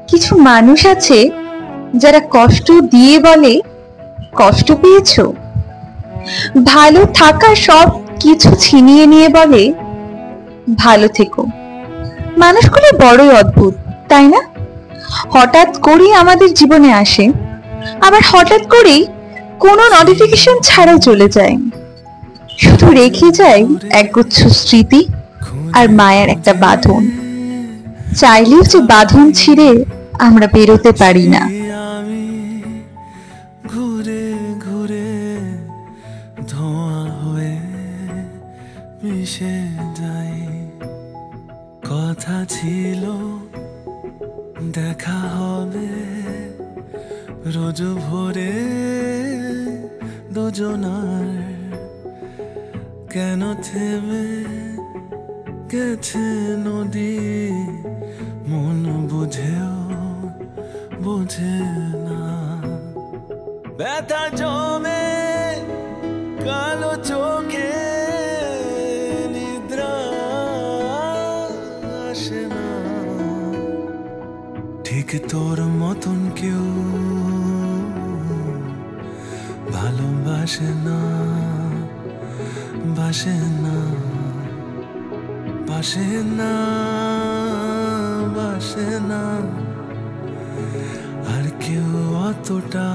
কিছু মানুষ আছে যারা কষ্ট দিয়ে বলে, কষ্ট পেয়েছো। ভালো থাকা সব কিছু ছিনিয়ে নিয়ে বলে, ভালো থেকো। মানুষগুলো বড়ই অদ্ভুত, তাই না? হঠাৎ করেই আমাদের জীবনে আসে, আবার হঠাৎ করেই কোনো নোটিফিকেশন ছাড়াই চলে যায়। শুধু রেখে যায় একগুচ্ছ স্মৃতি আর মায়ের একটা বাঁধন। চাইলেও যে বাঁধন ছিঁড়ে আমরা বেরোতে পারি না। আমি ঘুরে ঘুরে ধোঁয়া হয়ে মিশে যাই। কথা ছিল দেখা হবে রোজ ভোরে দুজনার, কেন থেমে গেছে নদী মন বুঝেও বুঝে না। ব্যথা জমে কালো চোখে নিদ্রা আসে না। ঠিক তোর মতন কেউ ভালোবাসে না, বাসে না, বাসে না, বাসে না আর কেউ অতটা